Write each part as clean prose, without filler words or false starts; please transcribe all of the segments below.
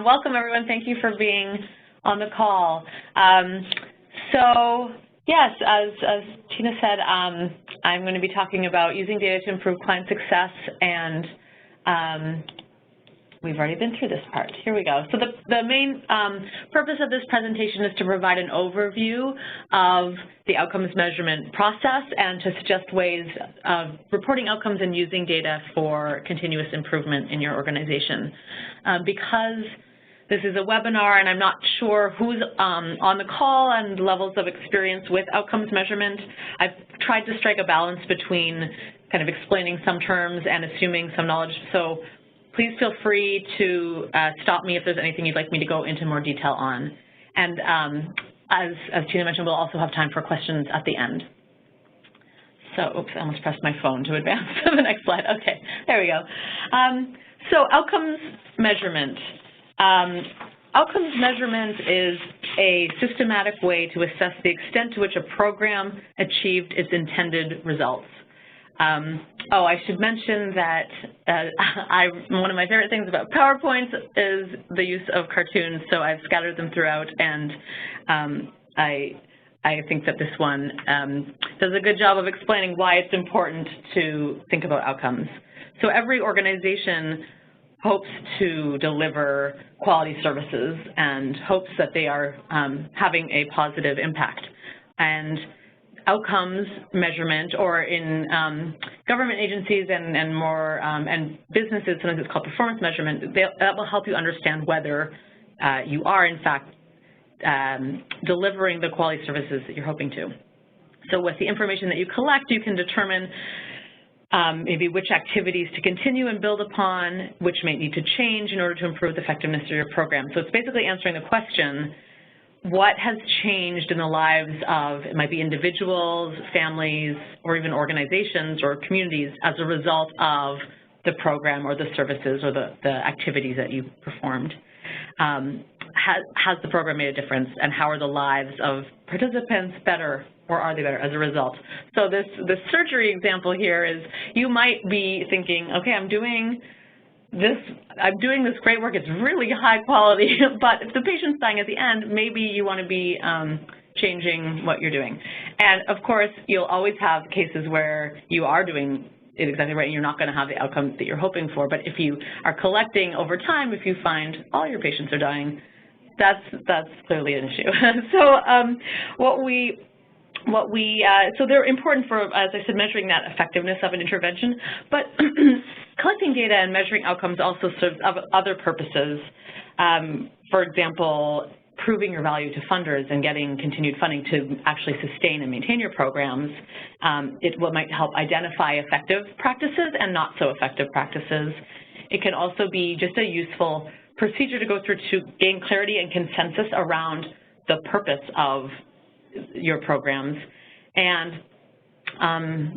welcome everyone. Thank you for being on the call. So yes, as Tina said, I'm going to be talking about using data to improve client success, and we've already been through this part. Here we go. So the main purpose of this presentation is to provide an overview of the outcomes measurement process and to suggest ways of reporting outcomes and using data for continuous improvement in your organization. Because this is a webinar and I'm not sure who's on the call and levels of experience with outcomes measurement, I've tried to strike a balance between kind of explaining some terms and assuming some knowledge. So please feel free to stop me if there's anything you'd like me to go into more detail on. And as Tina mentioned, we'll also have time for questions at the end. So, oops, I almost pressed my phone to advance to the next slide. Okay, there we go. So outcomes measurement. Outcomes measurement is a systematic way to assess the extent to which a program achieved its intended results. I should mention that one of my favorite things about PowerPoints is the use of cartoons, so I've scattered them throughout, and I think that this one does a good job of explaining why it's important to think about outcomes. So every organization hopes to deliver quality services and hopes that they are having a positive impact. And outcomes measurement, or in government agencies and more and businesses, sometimes it's called performance measurement, that will help you understand whether you are in fact delivering the quality services that you're hoping to. So with the information that you collect, you can determine maybe which activities to continue and build upon, which may need to change in order to improve the effectiveness of your program. So it's basically answering the question, what has changed in the lives of, it might be individuals, families, or even organizations or communities as a result of the program or the services or the activities that you performed? Has the program made a difference, and how are the lives of participants better, or are they better as a result? So this surgery example here is, you might be thinking, okay, I'm doing this great work, it's really high quality, but if the patient's dying at the end, maybe you want to be changing what you're doing. And of course, you'll always have cases where you are doing it exactly right and you're not going to have the outcome that you're hoping for. But if you are collecting over time, if you find all your patients are dying, that's clearly an issue. So so they're important for, as I said, measuring that effectiveness of an intervention, but collecting data and measuring outcomes also serves other purposes. For example, proving your value to funders and getting continued funding to actually sustain and maintain your programs. It might help identify effective practices and not so effective practices. It can also be just a useful procedure to go through to gain clarity and consensus around the purpose of your programs. And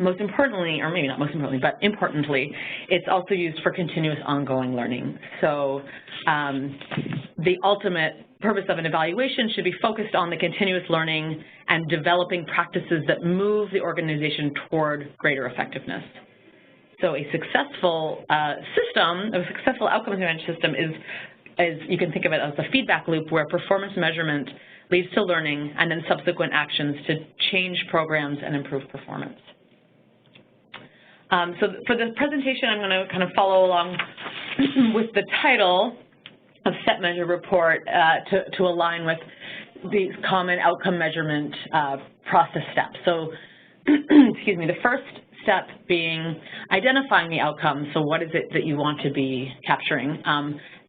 most importantly, or maybe not most importantly, but importantly, it's also used for continuous ongoing learning. So the ultimate purpose of an evaluation should be focused on the continuous learning and developing practices that move the organization toward greater effectiveness. So a successful system, a successful outcomes management system is, you can think of it as a feedback loop where performance measurement leads to learning and then subsequent actions to change programs and improve performance. So for the presentation, I'm going to kind of follow along with the title of Set Measure Report to align with these common outcome measurement process steps. So, excuse me, the first step being identifying the outcome. So what is it that you want to be capturing?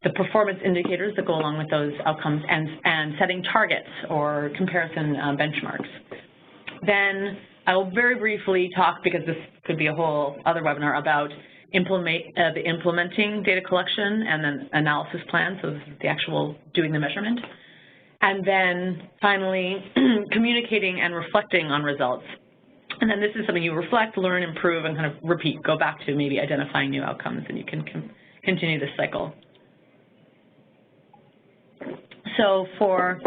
The performance indicators that go along with those outcomes, and setting targets or comparison benchmarks. Then I will very briefly talk, because this could be a whole other webinar, about the implementing data collection and then analysis plan, so this is the actual doing the measurement. And then finally, communicating and reflecting on results. And then this is something you reflect, learn, improve, and kind of repeat, go back to maybe identifying new outcomes, and you can continue this cycle. So for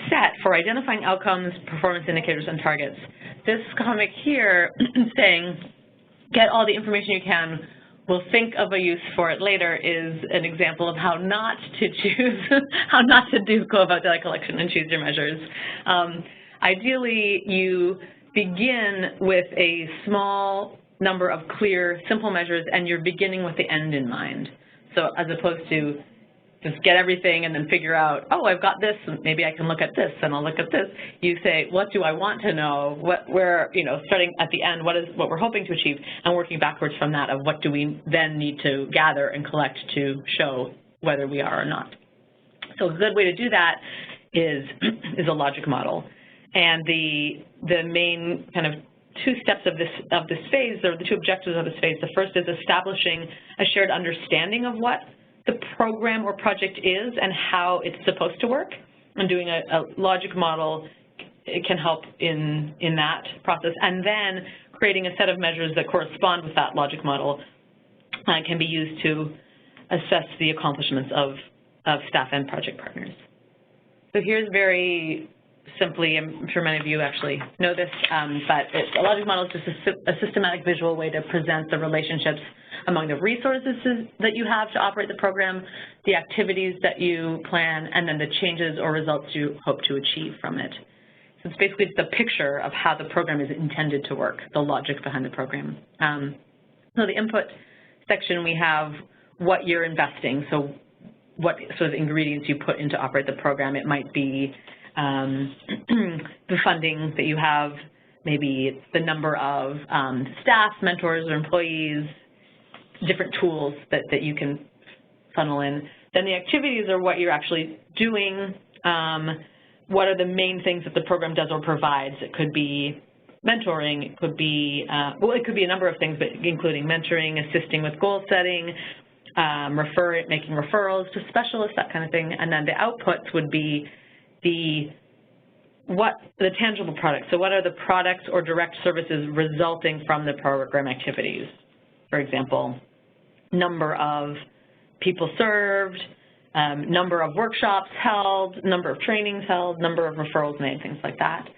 SET, for identifying outcomes, performance indicators, and targets, this comic here is saying, get all the information you can we'll think of a use for it later is an example of how not to choose, how not to go about data collection and choose your measures. Ideally, you begin with a small number of clear, simple measures, and you're beginning with the end in mind. So as opposed to just get everything and then figure out, oh, I've got this, and maybe I can look at this, and I'll look at this. You say, what do I want to know? Starting at the end, what we're hoping to achieve, and working backwards from that of what do we then need to gather and collect to show whether we are or not. So a good way to do that is a logic model. And the main kind of two steps of this phase, or the two objectives of this phase, the first is establishing a shared understanding of what the program or project is and how it's supposed to work. And doing a logic model, it can help in that process. And then creating a set of measures that correspond with that logic model can be used to assess the accomplishments of staff and project partners. So here's very simply, I'm sure many of you actually know this, but a logic model is just a systematic visual way to present the relationships among the resources that you have to operate the program, the activities that you plan, and then the changes or results you hope to achieve from it. So it's basically just a picture of how the program is intended to work, the logic behind the program. So the input section, we have what you're investing, so what sort of ingredients you put in to operate the program. It might be the funding that you have, maybe it's the number of staff, mentors, or employees, different tools that you can funnel in. Then the activities are what you're actually doing. What are the main things that the program does or provides? It could be mentoring. It could be, it could be a number of things, but including mentoring, assisting with goal setting, making referrals to specialists, that kind of thing. And then the outputs would be the tangible products. So what are the products or direct services resulting from the program activities? For example, number of people served, number of workshops held, number of trainings held, number of referrals made, things like that.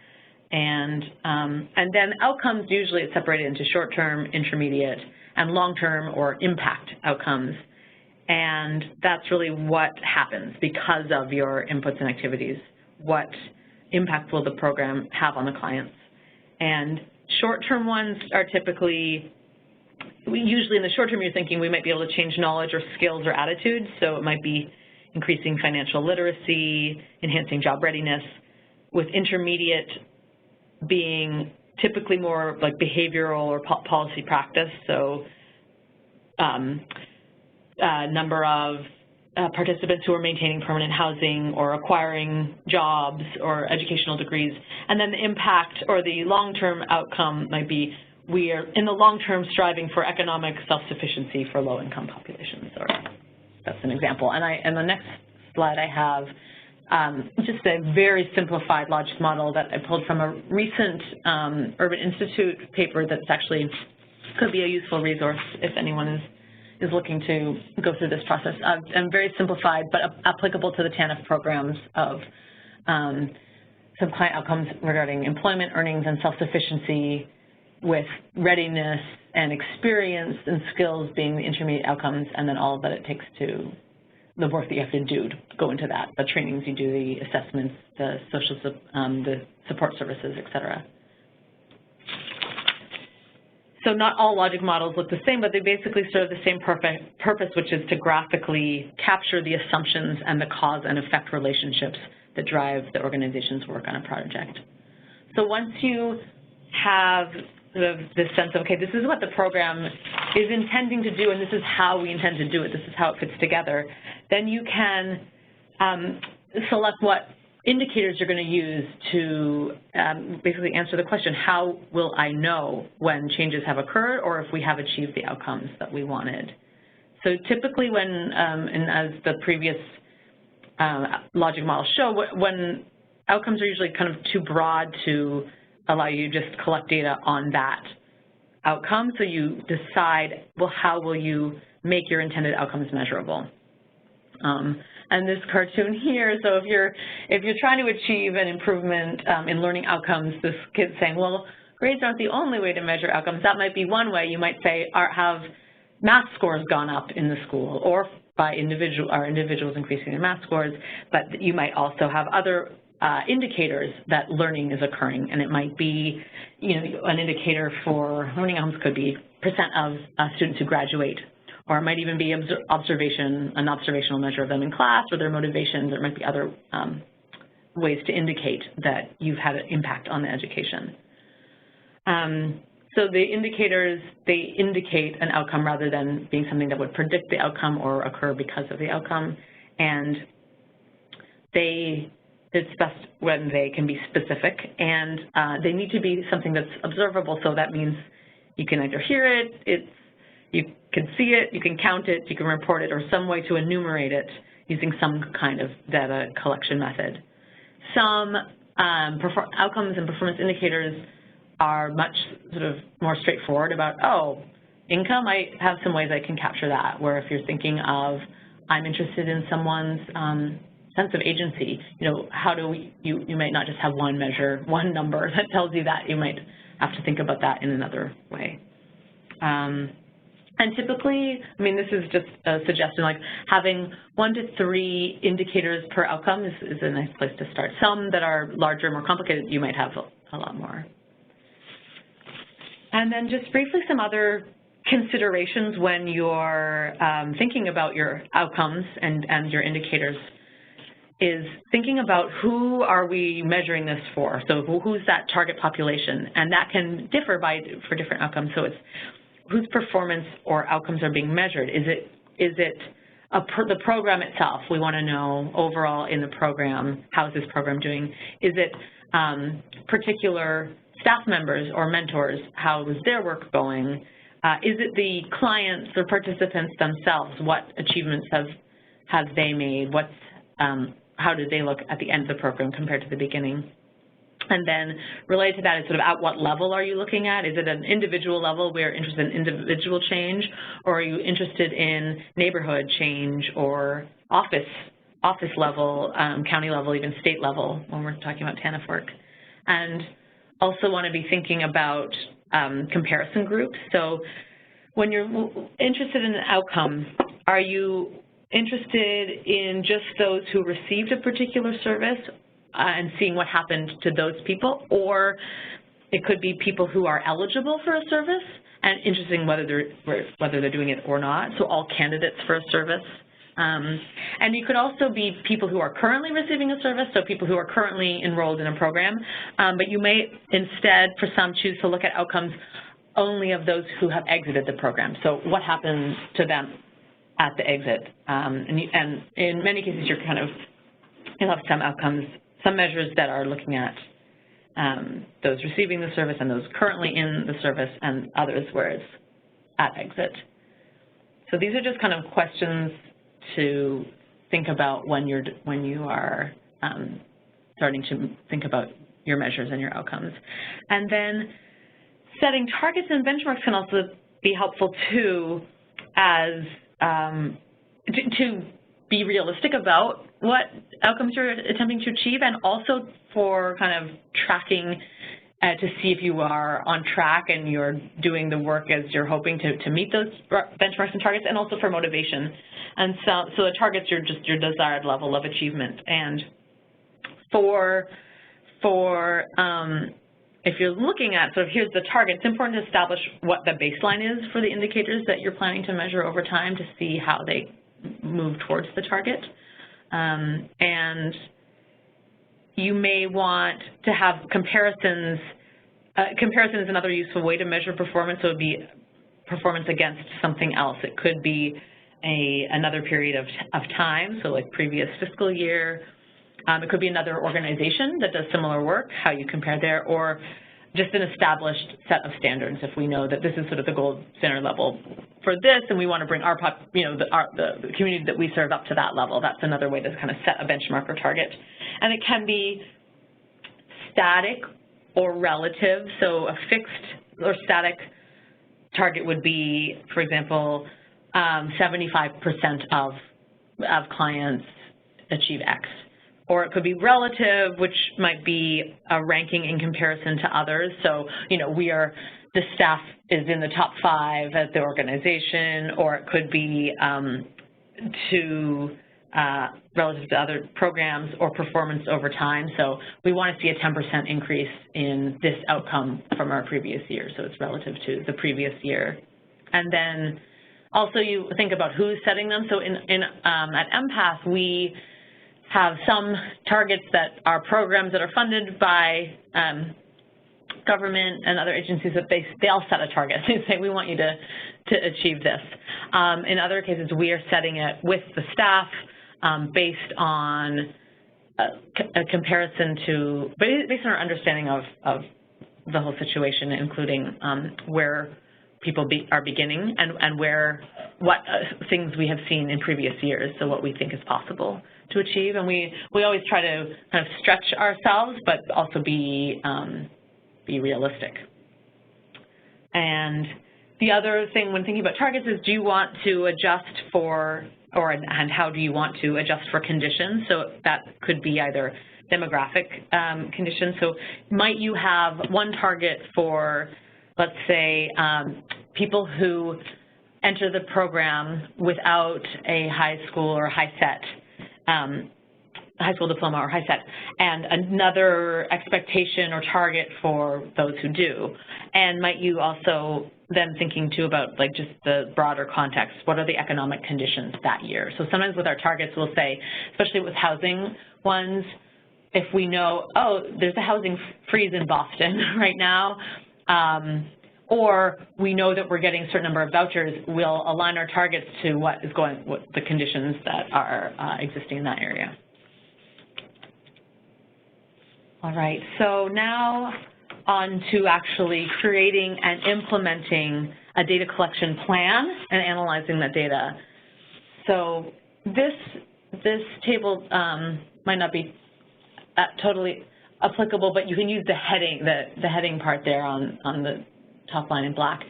And then outcomes, usually it's separated into short-term, intermediate, and long-term or impact outcomes. And that's really what happens because of your inputs and activities. What impact will the program have on the clients? And short-term ones are typically, usually in the short term you're thinking we might be able to change knowledge or skills or attitudes, so it might be increasing financial literacy, enhancing job readiness, with intermediate being typically more like behavioral or policy practice, so number of participants who are maintaining permanent housing or acquiring jobs or educational degrees. And then the impact or the long-term outcome might be we are in the long term striving for economic self-sufficiency for low-income populations, or that's an example. And the next slide I have just a very simplified logic model that I pulled from a recent Urban Institute paper that's actually could be a useful resource if anyone is looking to go through this process. And very simplified, but applicable to the TANF programs of some client outcomes regarding employment, earnings, and self-sufficiency, with readiness and experience and skills being the intermediate outcomes, and then all that it takes to the work that you have to do to go into that, the trainings you do, the assessments, the the support services, et cetera. So not all logic models look the same, but they basically serve the same purpose, which is to graphically capture the assumptions and the cause and effect relationships that drive the organization's work on a project. So once you have this sense of, okay, this is what the program is intending to do and this is how we intend to do it, this is how it fits together, then you can select what indicators you're going to use to basically answer the question, how will I know when changes have occurred or if we have achieved the outcomes that we wanted? So typically when, and as the previous logic models show, when outcomes are usually kind of too broad to allow you to just collect data on that outcome, so you decide, well, how will you make your intended outcomes measurable? And this cartoon here, so if you're trying to achieve an improvement in learning outcomes, this kid's saying, well, grades aren't the only way to measure outcomes. That might be one way. You might say, have math scores gone up in the school, or by individuals increasing their math scores, but you might also have other indicators that learning is occurring, and it might be, an indicator for learning outcomes could be percent of students who graduate, or it might even be an observational measure of them in class, or their motivations. There might be other ways to indicate that you've had an impact on the education. So the indicators, they indicate an outcome rather than being something that would predict the outcome or occur because of the outcome, and it's best when they can be specific, and they need to be something that's observable. So that means you can either hear it, you can see it, you can count it, you can report it, or some way to enumerate it using some kind of data collection method. Some outcomes and performance indicators are much sort of more straightforward about, income, I have some ways I can capture that, where if you're thinking of, I'm interested in someone's sense of agency, how do you might not just have one measure, one number that tells you that. You might have to think about that in another way. And typically, this is just a suggestion, like having 1 to 3 indicators per outcome is a nice place to start. Some that are larger, more complicated, you might have a lot more. And then just briefly some other considerations when you're thinking about your outcomes and your indicators is thinking about who are we measuring this for. So who's that target population? And that can differ for different outcomes. So it's whose performance or outcomes are being measured. Is it the program itself? We want to know overall in the program, how is this program doing? Is it particular staff members or mentors, how is their work going? Is it the clients or participants themselves? What achievements have they made? How did they look at the end of the program compared to the beginning? And then related to that is sort of at what level are you looking at? Is it an individual level where you're interested in individual change, or are you interested in neighborhood change or office level, county level, even state level when we're talking about TANF work? And also want to be thinking about comparison groups. So when you're interested in an outcome, are you interested in just those who received a particular service and seeing what happened to those people? Or it could be people who are eligible for a service and interested in whether they're doing it or not, so all candidates for a service. And you could also be people who are currently receiving a service, so people who are currently enrolled in a program, but you may instead, for some, choose to look at outcomes only of those who have exited the program. So what happens to them at the exit? And in many cases, you'll have some outcomes, some measures that are looking at those receiving the service and those currently in the service, and others where it's at exit. So these are just kind of questions to think about when you are starting to think about your measures and your outcomes. And then setting targets and benchmarks can also be helpful too, as to be realistic about what outcomes you're attempting to achieve, and also for kind of tracking to see if you are on track and you're doing the work as you're hoping to meet those benchmarks and targets, and also for motivation. And so the targets are just your desired level of achievement. And if you're looking at sort of here's the target, it's important to establish what the baseline is for the indicators that you're planning to measure over time to see how they move towards the target. And you may want to have comparisons. Comparison is another useful way to measure performance. So it would be performance against something else. It could be another period of time, so like previous fiscal year. It could be another organization that does similar work, how you compare there, or just an established set of standards. If we know that this is sort of the gold standard level for this, and we want to bring the community that we serve up to that level, that's another way to kind of set a benchmark or target. And it can be static or relative. So a fixed or static target would be, for example, 75% of clients achieve X. Or it could be relative, which might be a ranking in comparison to others. So, the staff is in the top 5 at the organization, or it could be relative to other programs or performance over time. So we want to see a 10% increase in this outcome from our previous year, so it's relative to the previous year. And then also you think about who's setting them. So at EMPath, we have some targets that are programs that are funded by government and other agencies that they all set a target. They say, we want you to achieve this. In other cases, we are setting it with the staff based on a comparison based on our understanding of the whole situation, including where people are beginning and what things we have seen in previous years, so what we think is possible to achieve. And we always try to kind of stretch ourselves, but also be realistic. And the other thing when thinking about targets is, do you want to adjust for, and how do you want to adjust for conditions? So that could be either demographic conditions. So might you have one target for, let's say, people who enter the program without a high school or high school diploma or high set, and another expectation or target for those who do? And might you also then thinking too about like just the broader context, what are the economic conditions that year? So sometimes with our targets we'll say, especially with housing ones, if we know, oh, there's a housing freeze in Boston right now, or we know that we're getting a certain number of vouchers, we'll align our targets to what the conditions that are existing in that area. All right, so now on to actually creating and implementing a data collection plan and analyzing that data. So this table might not be totally applicable, but you can use the heading part there on the top line in black.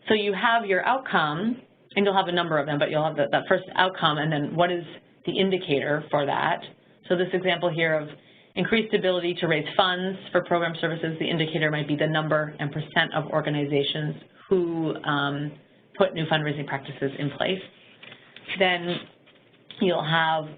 So you have your outcome, and you'll have a number of them, but you'll have that first outcome, and then what is the indicator for that? So this example here of increased ability to raise funds for program services, the indicator might be the number and % of organizations who put new fundraising practices in place. Then you'll have,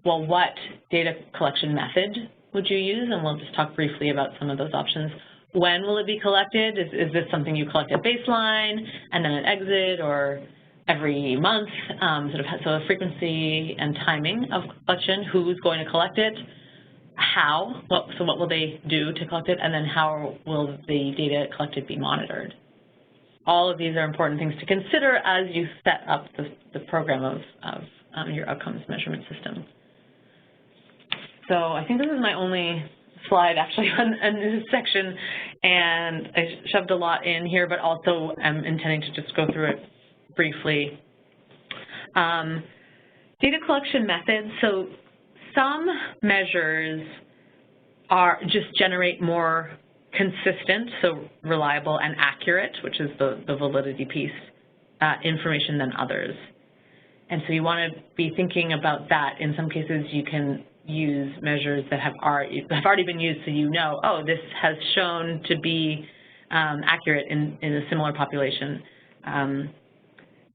well, what data collection method would you use? And we'll just talk briefly about some of those options. When will it be collected? Is this something you collect at baseline and then at exit, or every month? So a frequency and timing of collection, who's going to collect it, how, so what will they do to collect it, and then how will the data collected be monitored? All of these are important things to consider as you set up the program of your outcomes measurement system. So I think this is my only slide actually on this section, and I shoved a lot in here, but also I'm intending to just go through it briefly. Data collection methods. So some measures just generate more consistent, so reliable and accurate, which is the validity piece, information than others. And so you want to be thinking about that. In some cases, you can use measures that have already been used, so you know, oh, this has shown to be accurate in a similar population.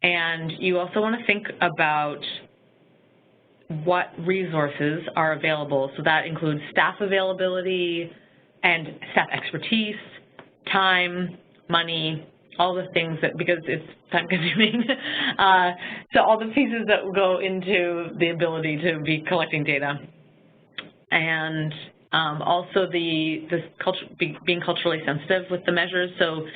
And you also want to think about what resources are available. So that includes staff availability and staff expertise, time, money, all the things that, because it's time-consuming. So all the pieces that go into the ability to be collecting data. And also being culturally sensitive with the measures. So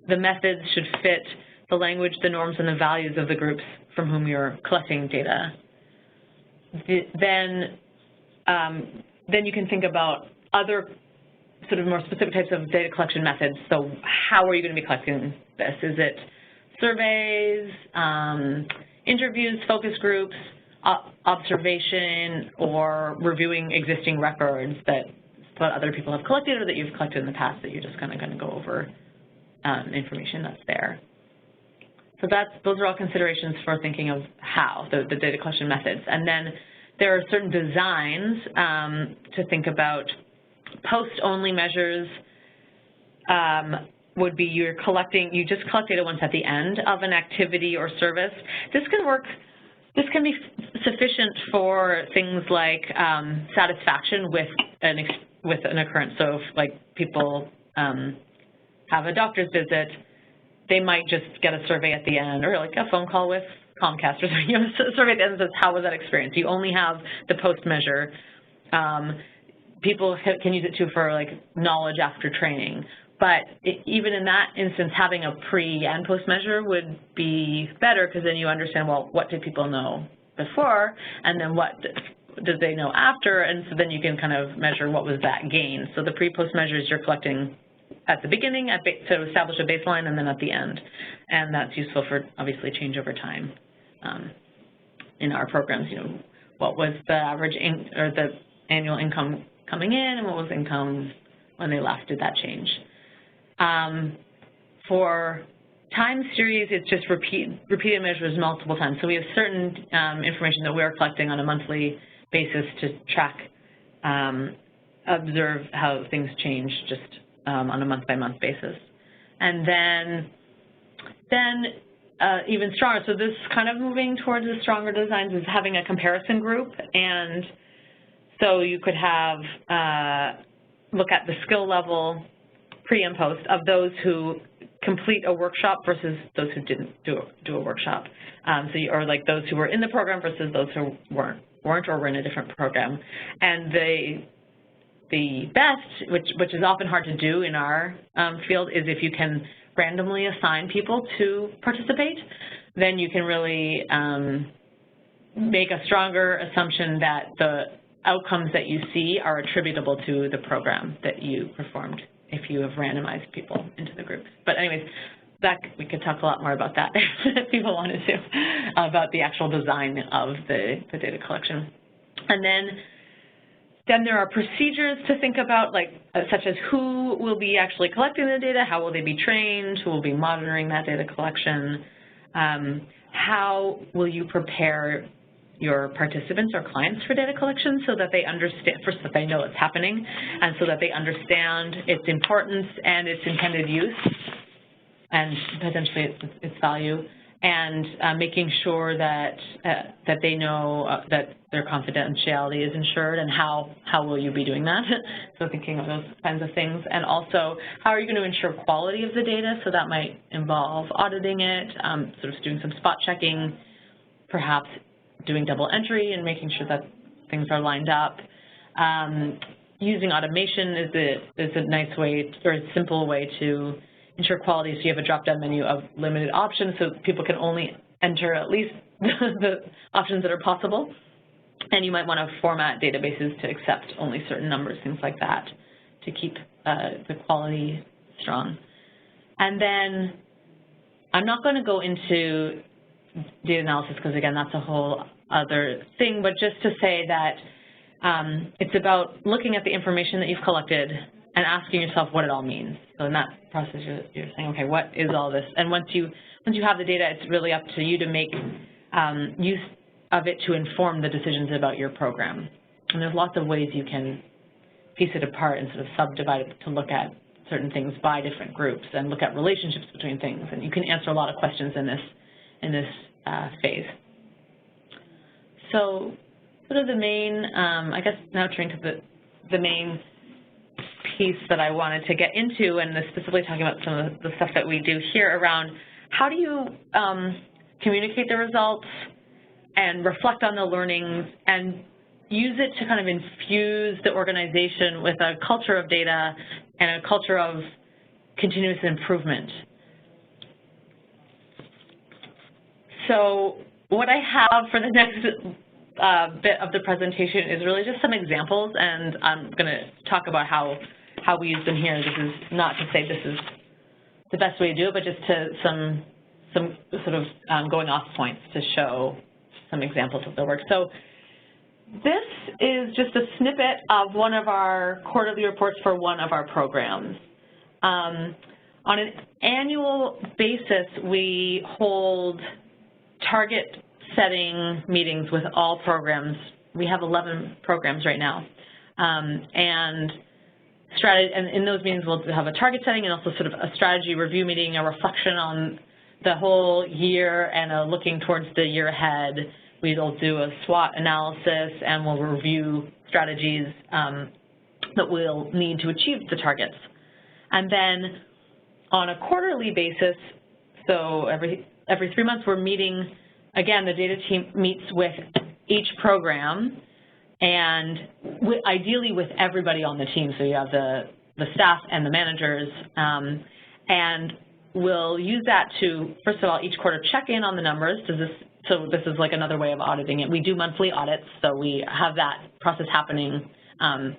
the methods should fit the language, the norms, and the values of the groups from whom you're collecting data. Then you can think about other sort of more specific types of data collection methods. So how are you going to be collecting this? Is it surveys, interviews, focus groups, observation, or reviewing existing records that other people have collected or that you've collected in the past that you're just kind of going to go over information that's there? So those are all considerations for thinking of how, the data collection methods. And then there are certain designs to think about. Post-only measures would be you just collect data once at the end of an activity or service. This can be sufficient for things like satisfaction with an occurrence. So if like people have a doctor's visit, they might just get a survey at the end, or like a phone call with Comcast or something. A survey at the end that says, how was that experience? You only have the post measure. People can use it too for like knowledge after training. But even in that instance, having a pre and post measure would be better, because then you understand, well, what did people know before, and then what did they know after, and so then you can kind of measure what was that gain. So the pre-post measures you're collecting at the beginning to establish a baseline, and then at the end. And that's useful for, obviously, change over time. In our programs, what was the average or the annual income coming in, and what was income when they last did that change. For time series, it's just repeated measures multiple times. So we have certain information that we're collecting on a monthly basis to track, observe how things change just on a month-by-month basis. And then even stronger, so this kind of moving towards the stronger designs is having a comparison group. And so you could have, look at the skill level pre and post of those who complete a workshop versus those who didn't do a workshop. Or like those who were in the program versus those who weren't or were in a different program. And the best, which is often hard to do in our field, is if you can randomly assign people to participate, then you can really make a stronger assumption that the outcomes that you see are attributable to the program that you performed if you have randomized people into the groups. But anyways, we could talk a lot more about that if people wanted to, about the actual design of the data collection. And then there are procedures to think about, like such as who will be actually collecting the data, how will they be trained, who will be monitoring that data collection, how will you prepare your participants or clients for data collection so that they understand, first that they know it's happening, and so that they understand its importance and its intended use, and potentially its value, and making sure that they know that their confidentiality is ensured, and how will you be doing that? So thinking of those kinds of things. And also, how are you going to ensure quality of the data? So that might involve auditing it, sort of doing some spot checking, perhaps doing double entry and making sure that things are lined up. Using automation is a nice way, or a simple way to ensure quality. So you have a drop-down menu of limited options, so people can only enter at least the options that are possible. And you might want to format databases to accept only certain numbers, things like that, to keep the quality strong. And then I'm not going to go into data analysis because, again, that's a whole other thing, but just to say that it's about looking at the information that you've collected and asking yourself what it all means. So in that process, you're saying, okay, what is all this? And once you have the data, it's really up to you to make use of it to inform the decisions about your program. And there's lots of ways you can piece it apart and sort of subdivide it to look at certain things by different groups and look at relationships between things. And you can answer a lot of questions in this phase. So sort of the main, I guess now turning to the main piece that I wanted to get into, and specifically talking about some of the stuff that we do here around how do you communicate the results and reflect on the learnings and use it to kind of infuse the organization with a culture of data and a culture of continuous improvement. So what I have for the next bit of the presentation is really just some examples, and I'm going to talk about how we use them here. This is not to say this is the best way to do it, but just to some sort of going off points to show some examples of the work. So this is just a snippet of one of our quarterly reports for one of our programs. On an annual basis, we hold target setting meetings with all programs. We have 11 programs right now. And strategy, and in those meetings we'll have a target setting and also sort of a strategy review meeting, a reflection on the whole year and a looking towards the year ahead. We'll do a SWOT analysis and we'll review strategies that we'll need to achieve the targets. And then on a quarterly basis, so every 3 months we're meeting, again, the data team meets with each program and ideally with everybody on the team. So you have the staff and the managers, and we'll use that to, first of all, each quarter check in on the numbers. So this is like another way of auditing it. We do monthly audits, so we have that process happening on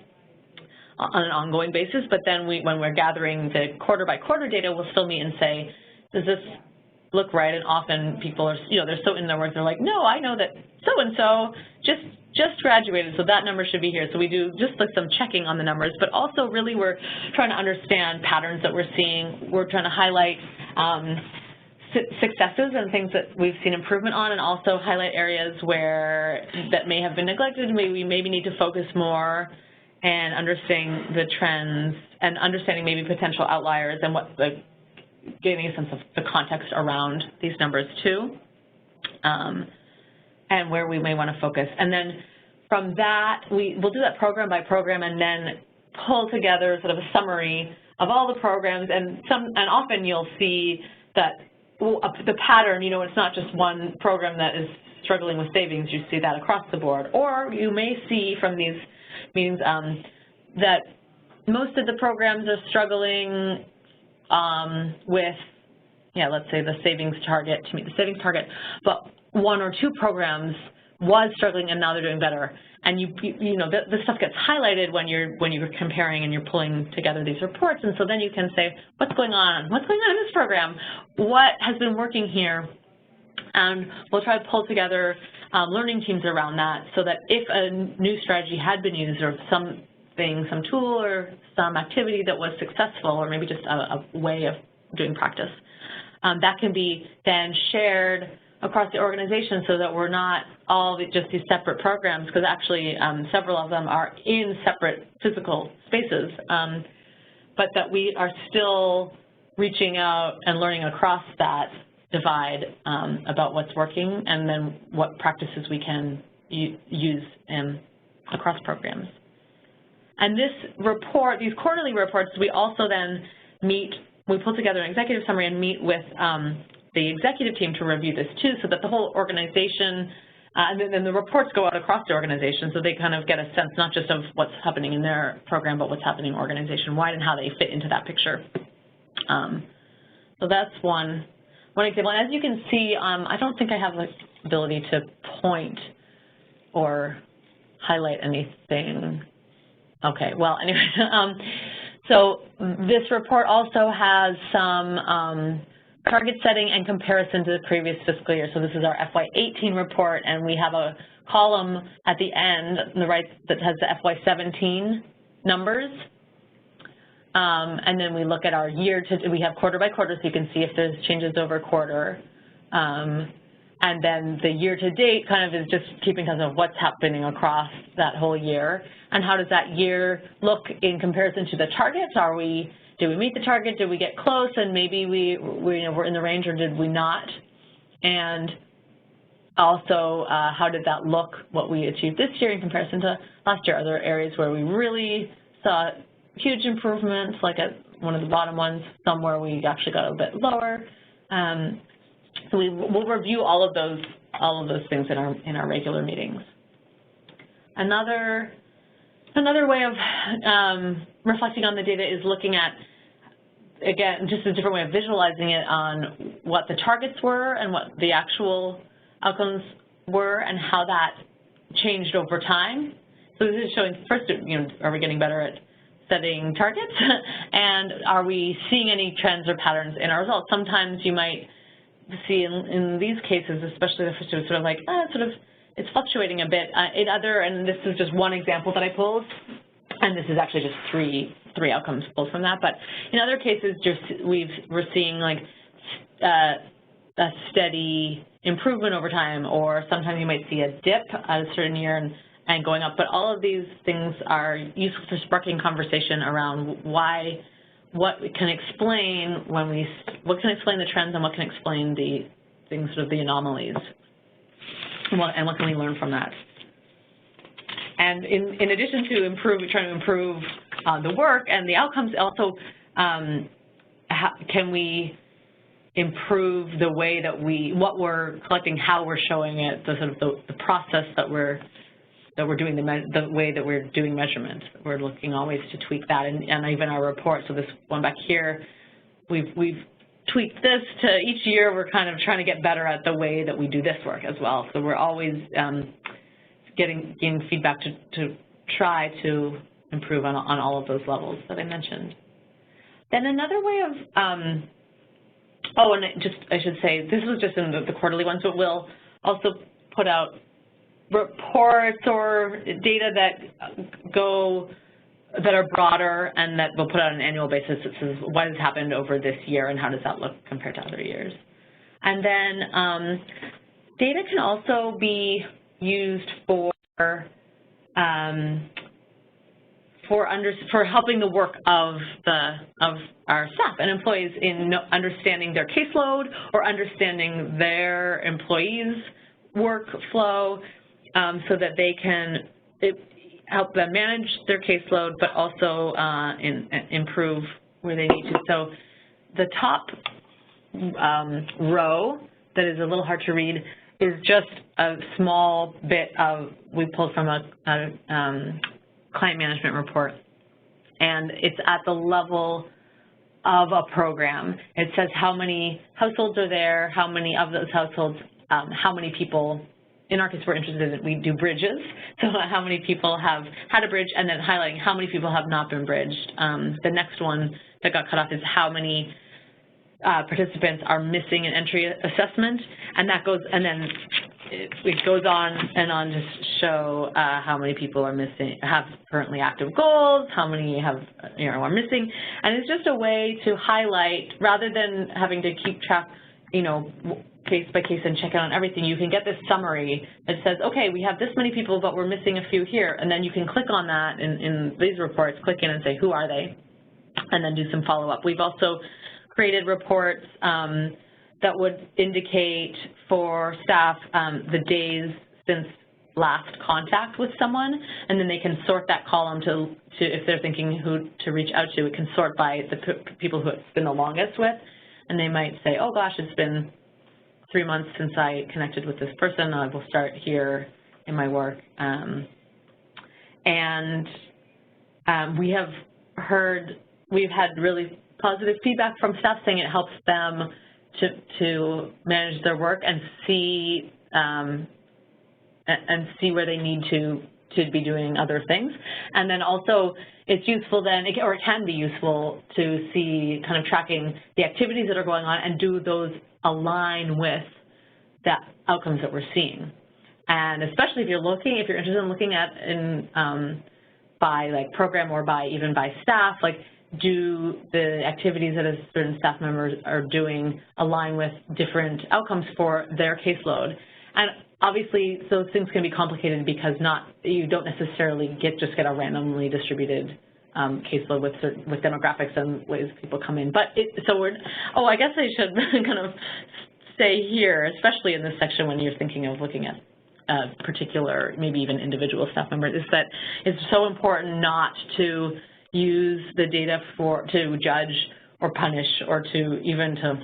an ongoing basis, but then when we're gathering the quarter-by-quarter data, we'll still meet and say, does this look right? And often people are, they're so in their work, they're like, no, I know that so-and-so just graduated, so that number should be here. So we do just like some checking on the numbers, but also really we're trying to understand patterns that we're seeing. We're trying to highlight successes and things that we've seen improvement on, and also highlight areas that may have been neglected. We maybe need to focus more and understanding the trends and understanding maybe potential outliers and gaining a sense of the context around these numbers too, and where we may want to focus. And then from that, we'll do that program by program and then pull together sort of a summary of all the programs, and often you'll see that the pattern, it's not just one program that is struggling with savings. You see that across the board. Or you may see from these meetings that most of the programs are struggling with, let's say the savings target, to meet the savings target, but 1 or 2 programs was struggling and now they're doing better. And this stuff gets highlighted when you're comparing and you're pulling together these reports, and so then you can say, what's going on? What's going on in this program? What has been working here? And we'll try to pull together learning teams around that, so that if a new strategy had been used or some tool or some activity that was successful, or maybe just a way of doing practice, that can be then shared across the organization, so that we're not all just these separate programs, because actually several of them are in separate physical spaces, but that we are still reaching out and learning across that divide about what's working, and then what practices we can use across programs. And this report, these quarterly reports, we also then we pull together an executive summary and meet with the executive team to review this too, so that the whole organization, and then the reports go out across the organization, so they kind of get a sense not just of what's happening in their program, but what's happening organization-wide and how they fit into that picture. So that's one example. And as you can see, I don't think I have the ability to point or highlight anything. Okay, well, anyway, so this report also has some target setting and comparison to the previous fiscal year. So this is our FY18 report, and we have a column at the end on the right that has the FY17 numbers. And then we look at our we have quarter by quarter, so you can see if there's changes over quarter. And then the year-to-date kind of is just keeping track of what's happening across that whole year, and how does that year look in comparison to the targets. Did we meet the target? Did we get close? And maybe we're in the range, or did we not? And also, how did that look, what we achieved this year in comparison to last year? Are there areas where we really saw huge improvements, like at one of the bottom ones, somewhere we actually got a bit lower? So we'll review all of those things in our regular meetings. Another way of reflecting on the data is looking at, again, just a different way of visualizing it on what the targets were and what the actual outcomes were and how that changed over time. So this is showing, first, are we getting better at setting targets, and are we seeing any trends or patterns in our results? Sometimes you might see in these cases, especially the first two, sort of like, it's fluctuating a bit. And this is just one example that I pulled, and this is actually just three outcomes pulled from that. But in other cases, we're seeing like a steady improvement over time, or sometimes you might see a dip at a certain year, and going up. But all of these things are useful for sparking conversation around what can explain what can explain the trends and what can explain the things, sort of the anomalies, and what can we learn from that. And in addition to trying to improve the work and the outcomes, also can we improve the way that what we're collecting, how we're showing it, the process that we're doing, the way that we're doing measurement. We're looking always to tweak that, and even our report. So this one back here, we've tweaked this to each year. We're kind of trying to get better at the way that we do this work as well. So we're always getting feedback to try to improve on all of those levels that I mentioned. Then another way of and I should say, this was just in the quarterly ones, but we'll also put out reports or data that are broader and that we'll put out on an annual basis that says what has happened over this year and how does that look compared to other years. And then data can also be used for helping the work of our staff and employees in understanding their caseload or understanding their employees' workflow, so that they can help them manage their caseload, but also improve where they need to. So the top row that is a little hard to read is just a small bit we pulled from a client management report, and it's at the level of a program. It says how many households are there, how many of those households, how many people, in our case we're interested in, we do bridges, so how many people have had a bridge, and then highlighting how many people have not been bridged. The next one that got cut off is how many participants are missing an entry assessment, and that goes, and then it goes on and on to show how many people are have currently active goals, how many are missing, and it's just a way to highlight, rather than having to keep track, case by case and check in on everything. You can get this summary that says, okay, we have this many people, but we're missing a few here, and then you can click on that in these reports, click in and say, who are they, and then do some follow-up. We've also created reports that would indicate for staff the days since last contact with someone, and then they can sort that column to if they're thinking who to reach out to, it can sort by the people who it's been the longest with, and they might say, oh gosh, it's been 3 months since I connected with this person, I will start here in my work. We've had really positive feedback from staff saying it helps them to manage their work and see where they need to be doing other things. And then also it's useful then, or it can be useful to see kind of tracking the activities that are going on and do those align with the outcomes that we're seeing. And especially if you're interested in looking at by like program or even by staff, like do the activities that a certain staff members are doing align with different outcomes for their caseload. And obviously those things can be complicated because you don't necessarily just get a randomly distributed caseload with demographics and ways people come in. But I guess I should kind of say here, especially in this section when you're thinking of looking at particular, maybe even individual staff members, is that it's so important not to use the data to judge or punish or to even to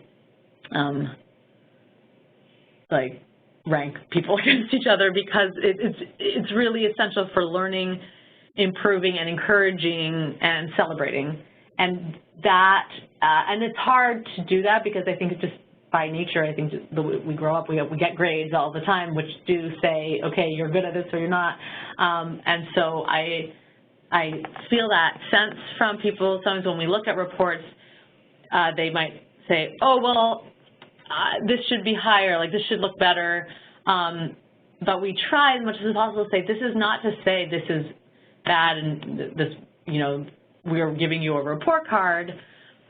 like rank people against each other, because it's really essential for learning, improving, and encouraging and celebrating. And that and it's hard to do that because I think it's just by nature, I think we grow up, we get grades all the time which do say, okay, you're good at this or you're not. And so I feel that sense from people. Sometimes when we look at reports, they might say, oh, well, this should be higher, like this should look better. But we try as much as possible to say, this is not to say this is bad and this, we're giving you a report card,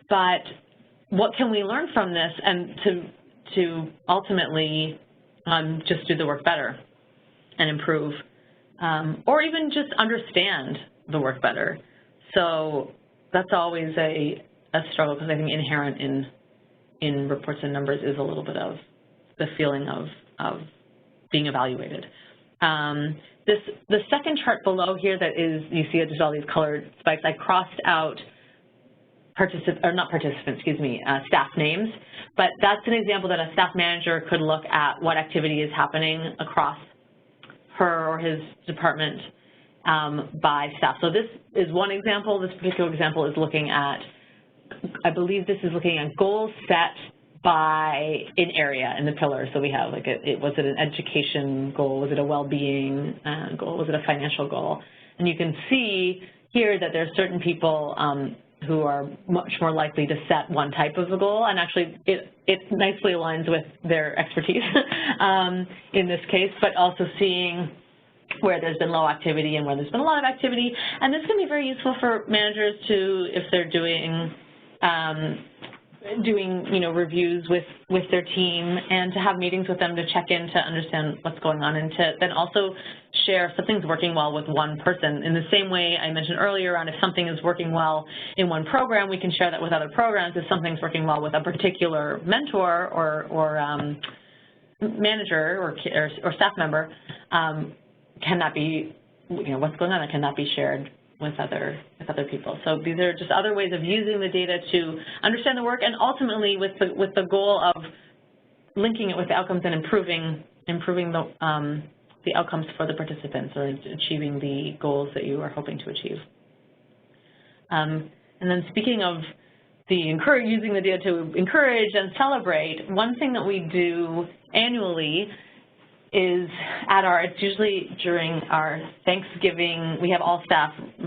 but what can we learn from this, and to ultimately just do the work better and improve or even just understand the work better. So that's always a struggle, because I think inherent in reports and numbers is a little bit of the feeling of being evaluated. The second chart below here that is, you see just all these colored spikes, I crossed out staff names, but that's an example that a staff manager could look at what activity is happening across her or his department by staff. So this is one example. This particular example is looking at, I believe this is looking at goals set by an area in the pillar. So we have like, was it an education goal? Was it a well-being goal? Was it a financial goal? And you can see here that there are certain people who are much more likely to set one type of a goal, and actually it nicely aligns with their expertise in this case, but also seeing where there's been low activity and where there's been a lot of activity. And this can be very useful for managers to, if they're doing reviews with their team, and to have meetings with them to check in to understand what's going on, and to then also share if something's working well with one person. In the same way I mentioned earlier on, if something is working well in one program, we can share that with other programs. If something's working well with a particular mentor or manager or staff member, can that be, what's going on, that cannot be shared with other people. So these are just other ways of using the data to understand the work, and ultimately with the goal of linking it with the outcomes and improving the outcomes for the participants, or achieving the goals that you are hoping to achieve. And then speaking of using the data to encourage and celebrate, one thing that we do annually is it's usually during our Thanksgiving, we have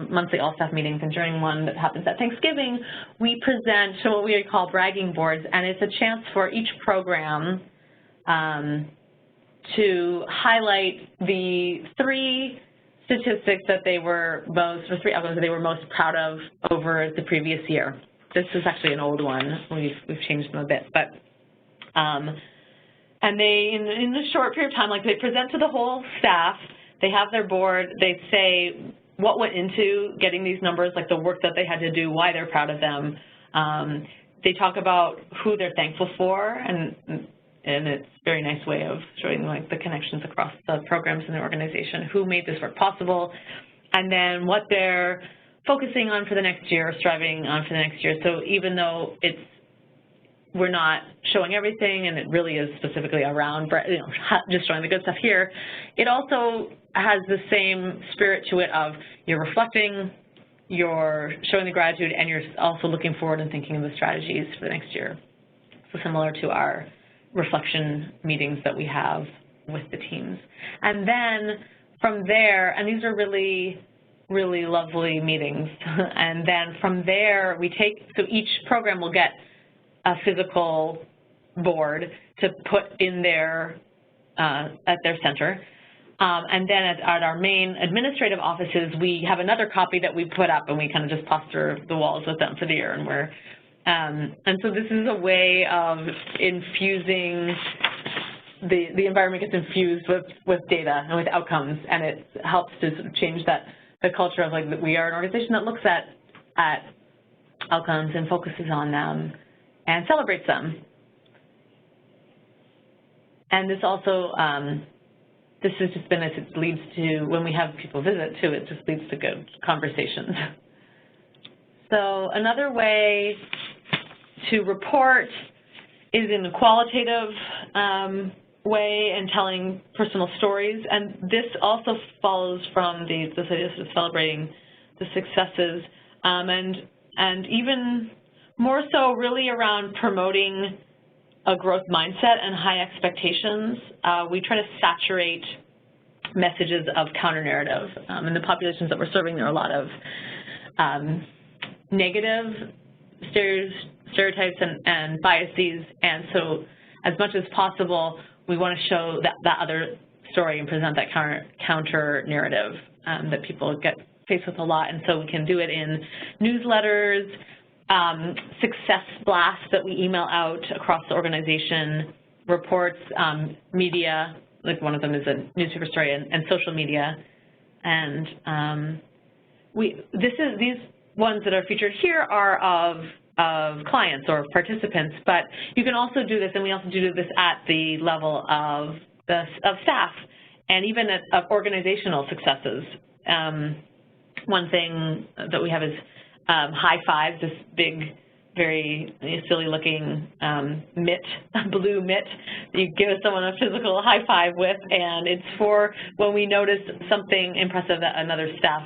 monthly all-staff meetings, and during one that happens at Thanksgiving, we present what we call bragging boards, and it's a chance for each program to highlight the three statistics that they were three outcomes that they were most proud of over the previous year. This is actually an old one. We've changed them a bit, but and they, in a short period of time, like they present to the whole staff, they have their board, they say what went into getting these numbers, like the work that they had to do, why they're proud of them. They talk about who they're thankful for, and it's a very nice way of showing like the connections across the programs in the organization, who made this work possible, and then what they're focusing on for the next year, striving on for the next year. So even though we're not showing everything, and it really is specifically around just showing the good stuff here, it also has the same spirit to it of you're reflecting, you're showing the gratitude, and you're also looking forward and thinking of the strategies for the next year. So similar to our reflection meetings that we have with the teams. And then from there, and these are really, really lovely meetings, and then from there so each program will get a physical board to put in at their center. And then at our main administrative offices, we have another copy that we put up, and we kind of just plaster the walls with them for the year. And so this is a way of infusing, the environment gets infused with data and with outcomes, and it helps to sort of change the culture of like that we are an organization that looks at outcomes and focuses on them and celebrates them. And this also, this has just been, it leads to, when we have people visit too, it just leads to good conversations. So another way to report is in a qualitative way and telling personal stories. And this also follows from this idea of celebrating the successes, and even more so really around promoting a growth mindset and high expectations. We try to saturate messages of counter-narrative. In the populations that we're serving, there are a lot of negative stereotypes and biases, and so as much as possible, we want to show that other story and present that counter-narrative that people get faced with a lot. And so we can do it in newsletters, success blasts that we email out across the organization, reports, media, like one of them is a newspaper story, and social media, And these ones that are featured here are of clients or participants, but you can also do this, and we also do this at the level of staff and even of organizational successes. One thing that we have is high fives, this big, very silly-looking mitt, blue mitt that you give someone a physical high five with, and it's for when we notice something impressive that another staff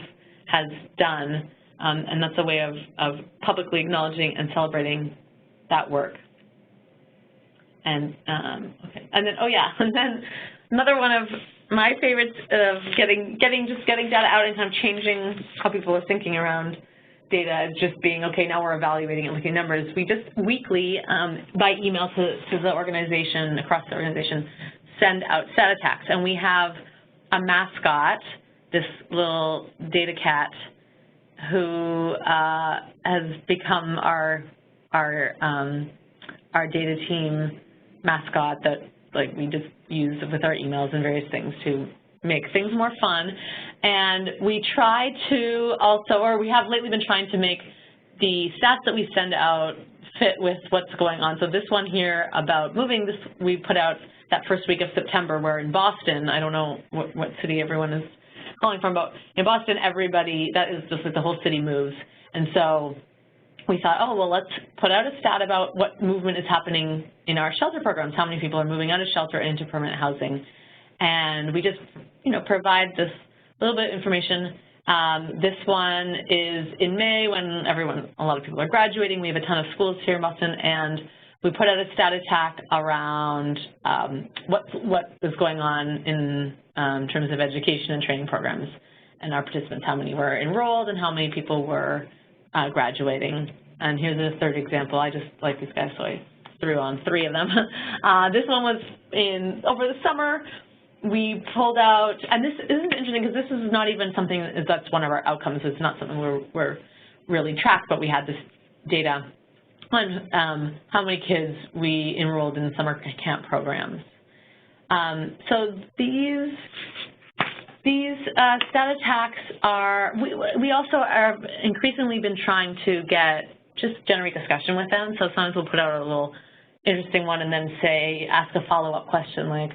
has done, and that's a way of publicly acknowledging and celebrating that work. And okay, and then and then another one of my favorites of getting data out and kind of changing how people are thinking around data is just being, okay, now we're evaluating and looking at numbers. We just weekly, by email to the organization, across the organization, send out stat attacks. And we have a mascot, this little data cat, who has become our data team mascot that we just use with our emails and various things to make things more fun. And we try to also, or we have lately been trying to make the stats that we send out fit with what's going on. So this one here about moving, this we put out that first week of September. We're in Boston. I don't know what city everyone is calling from, but in Boston, everybody, that is just like the whole city moves. And so we thought, oh, well, let's put out a stat about what movement is happening in our shelter programs, how many people are moving out of shelter into permanent housing. And we just, provide this little bit of information. This one is in May when a lot of people are graduating. We have a ton of schools here in Boston, and we put out a stat attack around what is going on in terms of education and training programs and our participants, how many were enrolled and how many people were graduating. And here's a third example. I just like these guys, so I threw on 3 of them. This one was over the summer. We pulled out, and this isn't interesting because this is not even something that's one of our outcomes. It's not something we're really tracked, but we had this data on how many kids we enrolled in summer camp programs. So these stat attacks are, we also are increasingly been trying to generate discussion with them. So sometimes we'll put out a little interesting one and then ask a follow-up question like,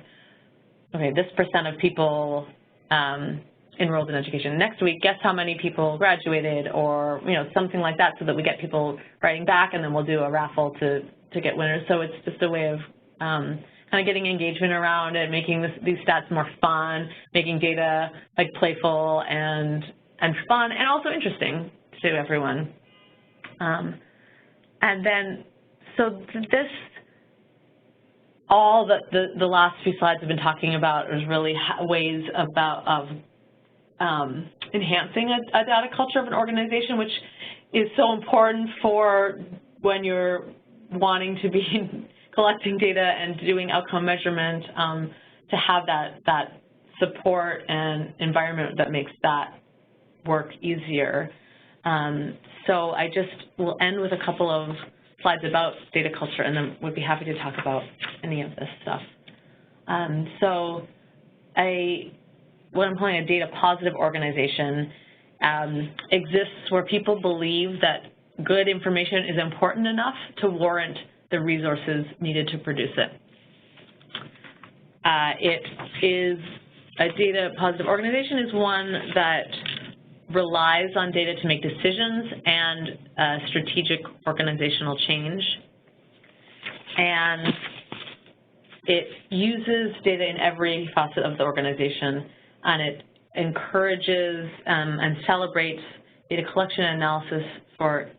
okay, this % of people enrolled in education. Next week, guess how many people graduated, or something like that, so that we get people writing back, and then we'll do a raffle to get winners. So it's just a way of kind of getting engagement around it, making these stats more fun, making data playful and fun, and also interesting to everyone. And then, so all that the last few slides have been talking about is really ways of enhancing a data culture of an organization, which is so important for when you're wanting to be collecting data and doing outcome measurement, to have that support and environment that makes that work easier. So I just will end with a couple of slides about data culture, and then would be happy to talk about any of this stuff. So what I'm calling a data positive organization exists where people believe that good information is important enough to warrant the resources needed to produce it. A data positive organization is one that relies on data to make decisions and strategic organizational change. And it uses data in every facet of the organization, and it encourages and celebrates data collection and analysis for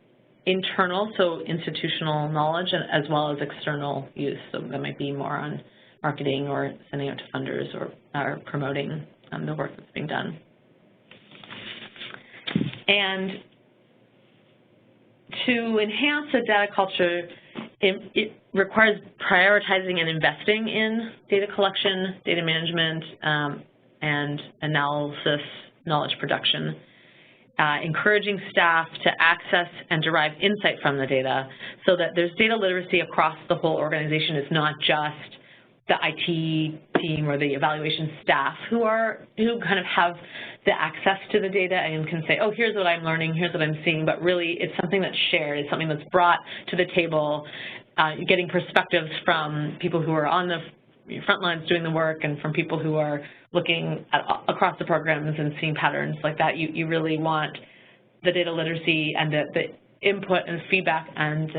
internal, so institutional knowledge, as well as external use. So that might be more on marketing or sending out to funders or promoting the work that's being done. And to enhance the data culture, it requires prioritizing and investing in data collection, data management, and analysis, knowledge production, encouraging staff to access and derive insight from the data so that there's data literacy across the whole organization. It's not just the IT team or the evaluation staff who kind of have the access to the data and can say, oh, here's what I'm learning, here's what I'm seeing, but really it's something that's shared, it's something that's brought to the table, getting perspectives from people who are on the front lines doing the work and from people who are looking across the programs and seeing patterns like that. You really want the data literacy and the input and feedback and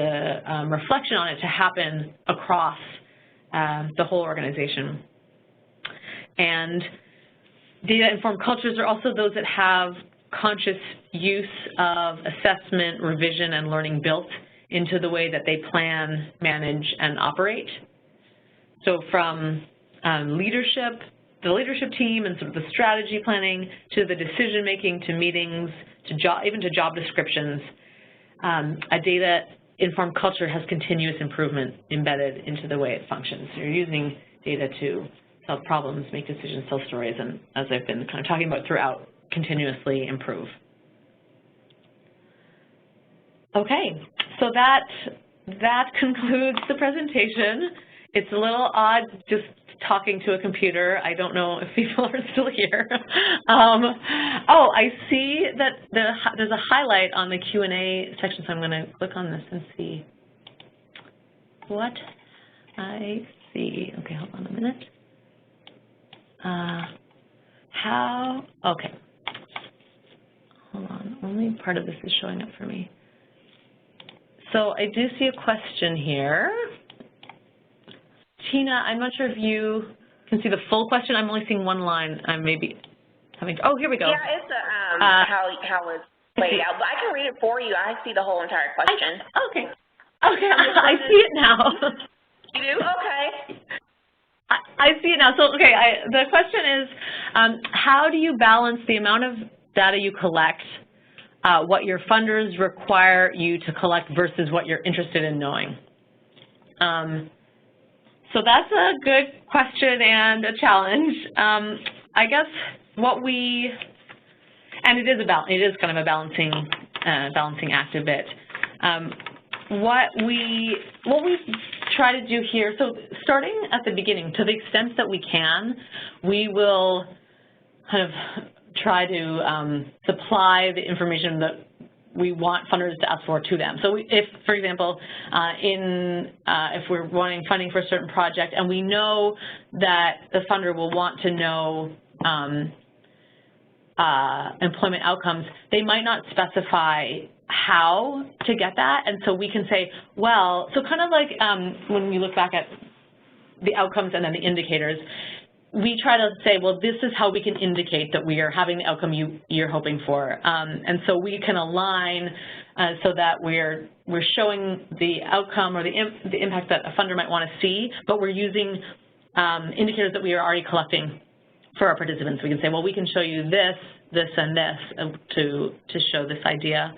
reflection on it to happen across the whole organization. And data-informed cultures are also those that have conscious use of assessment, revision, and learning built into the way that they plan, manage, and operate. So from leadership, the leadership team and sort of the strategy planning to the decision-making to meetings, to even to job descriptions, a data-informed culture has continuous improvement embedded into the way it functions. So you're using data to solve problems, make decisions, tell stories, and as I've been kind of talking about throughout, continuously improve. Okay, so that concludes the presentation. It's a little odd just talking to a computer. I don't know if people are still here. Oh, I see that there's a highlight on the Q&A section, so I'm going to click on this and see what I see. Okay, hold on a minute. Okay. Hold on, only part of this is showing up for me. So I do see a question here. Tina, I'm not sure if you can see the full question. I'm only seeing one line. I'm maybe having to, oh, here we go. Yeah, it's how it's laid out, but I can read it for you. I see the whole entire question. Okay, I see it now. You do? Okay. I see it now. So, okay, the question is, how do you balance the amount of data you collect, what your funders require you to collect versus what you're interested in knowing? So that's a good question and a challenge. I guess and it is kind of a balancing act a bit. What we try to do here, so starting at the beginning, to the extent that we can, we will kind of try to supply the information that we want funders to ask for to them. So if, for example, if we're wanting funding for a certain project and we know that the funder will want to know employment outcomes, they might not specify how to get that, and so we can say, well, so kind of like when we look back at the outcomes and then the indicators, we try to say, well, this is how we can indicate that we are having the outcome you're hoping for, and so we can align so that we're showing the outcome or the impact that a funder might want to see, but we're using indicators that we are already collecting for our participants. We can say, well, we can show you this, this, and this to show this idea,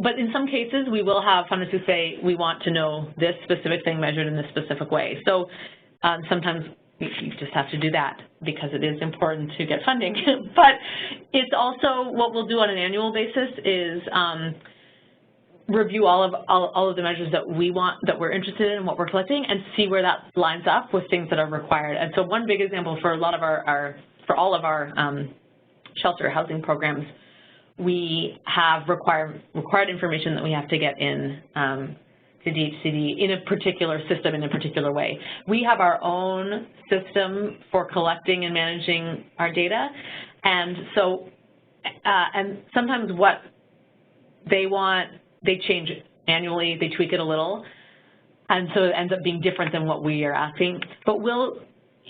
but in some cases, we will have funders who say, we want to know this specific thing measured in this specific way. So sometimes you just have to do that because it is important to get funding. But it's also what we'll do on an annual basis is review all of the measures that we want, that we're interested in, what we're collecting, and see where that lines up with things that are required. And so one big example for a lot of all of our shelter housing programs, we have required information that we have to get in to DHCD in a particular system in a particular way. We have our own system for collecting and managing our data, and so and sometimes what they want, they change it annually, they tweak it a little, and so it ends up being different than what we are asking. But we'll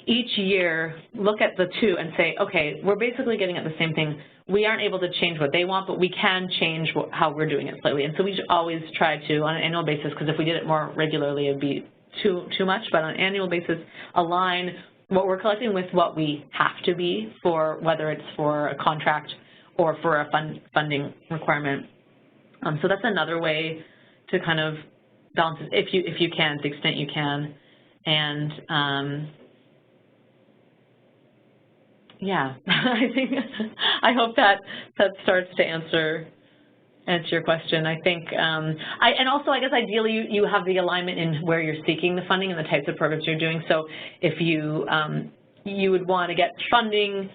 each year look at the two and say, okay, we're basically getting at the same thing. We aren't able to change what they want, but we can change how we're doing it slightly. And so we always try to, on an annual basis, because if we did it more regularly, it'd be too much, but on an annual basis, align what we're collecting with what we have to be for, whether it's for a contract or for a funding requirement. So that's another way to kind of balance it, if you can, to the extent you can. And yeah, I hope that starts to answer answer your question. I think, and also I guess ideally you have the alignment in where you're seeking the funding and the types of programs you're doing. So if you, you would want to get funding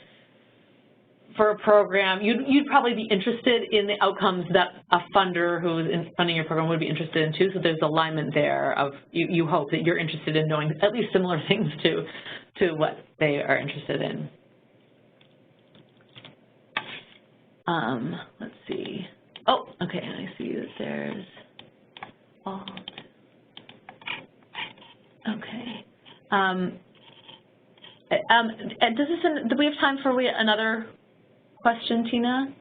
for a program, you'd probably be interested in the outcomes that a funder who's funding your program would be interested in too. So there's alignment there of you hope that you're interested in knowing at least similar things to what they are interested in. Let's see. Oh, okay, I see that there's alt. Okay. Do we have time for another question, Tina?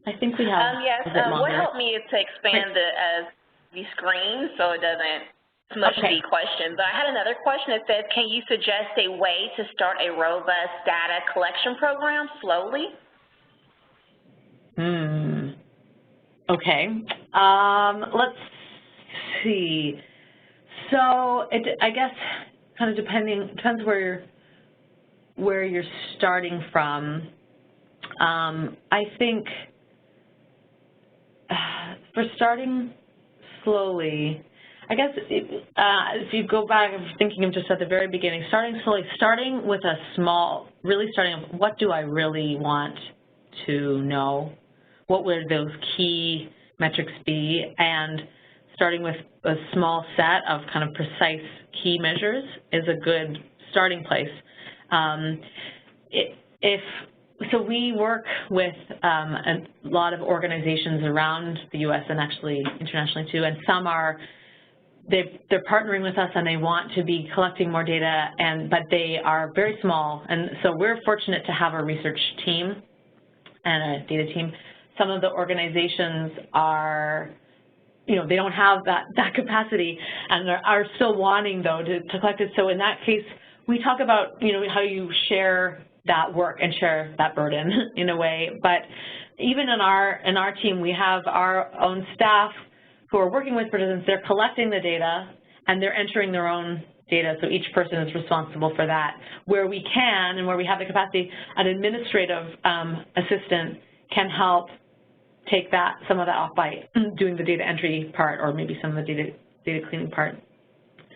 I think we have. Yes. What helped me is to expand the screen so it doesn't smush the question. But I had another question that says, can you suggest a way to start a robust data collection program slowly? Okay. Let's see. So I guess kind of depends where you're starting from. I think for starting slowly, I guess if you go back, I'm thinking of just at the very beginning, starting slowly, starting with a small, really starting, what do I really want to know? What would those key metrics be? And starting with a small set of kind of precise key measures is a good starting place. So we work with a lot of organizations around the U.S. and actually internationally too, and some they're partnering with us and they want to be collecting more data, but they are very small, and so we're fortunate to have a research team and a data team. Some of the organizations are, they don't have that capacity and are still wanting, though, to collect it. So in that case, we talk about, how you share that work and share that burden in a way. But even in our team, we have our own staff who are working with participants. They're collecting the data and they're entering their own data, so each person is responsible for that. Where we can and where we have the capacity, an administrative assistant can help take some of that off by doing the data entry part or maybe some of the data cleaning part.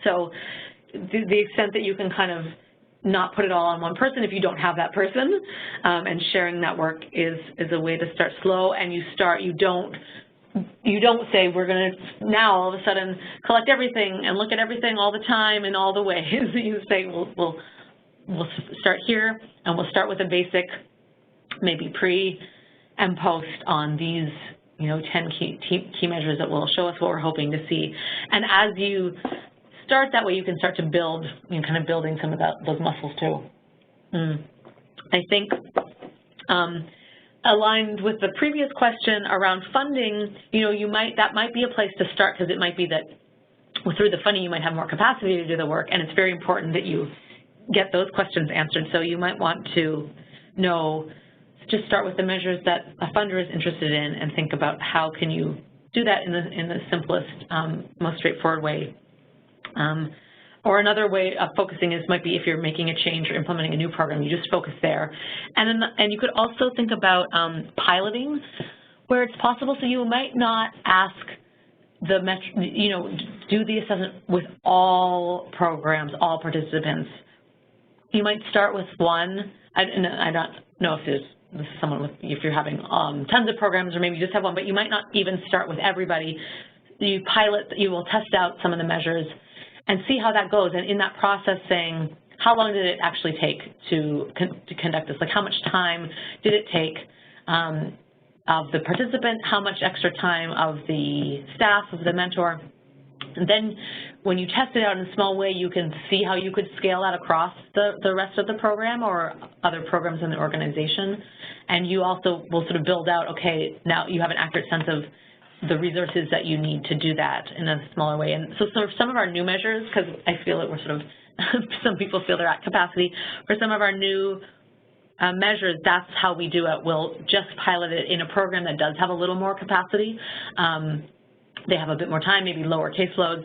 So the extent that you can kind of not put it all on one person if you don't have that person, and sharing that work is a way to start slow, and you don't say we're going to now all of a sudden collect everything and look at everything all the time in all the ways. You say we'll start here and we'll start with a basic, maybe pre and post on these 10 key measures that will show us what we're hoping to see. And as you start that way, you can start to build, kind of building some of those muscles too. I think aligned with the previous question around funding, that might be a place to start, because it might be that through the funding you might have more capacity to do the work, and it's very important that you get those questions answered. So you might want to just start with the measures that a funder is interested in and think about how can you do that in the simplest, most straightforward way. Or another way of focusing might be if you're making a change or implementing a new program, you just focus there. And you could also think about piloting where it's possible. So you might not ask do the assessment with all programs, all participants. You might start with one. I don't know if this is someone if you're having tons of programs, or maybe you just have one, but you might not even start with everybody. You will test out some of the measures and see how that goes, and in that process saying, how long did it actually take to conduct this? Like, how much time did it take of the participant, how much extra time of the staff, of the mentor? And then when you test it out in a small way, you can see how you could scale that across the rest of the program or other programs in the organization. And you also will sort of build out, okay, now you have an accurate sense of the resources that you need to do that in a smaller way. And so some of our new measures, because I feel that we're sort of, some people feel they're at capacity, for some of our new measures, that's how we do it. We'll just pilot it in a program that does have a little more capacity. They have a bit more time, maybe lower caseloads,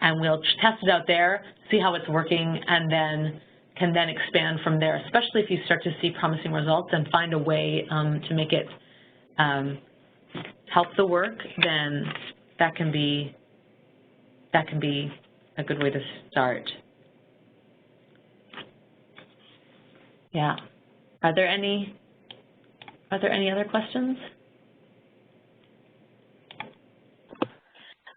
and we'll test it out there, see how it's working, and then can then expand from there, especially if you start to see promising results and find a way to make it help the work, then that can be a good way to start. Yeah. Are there any other questions?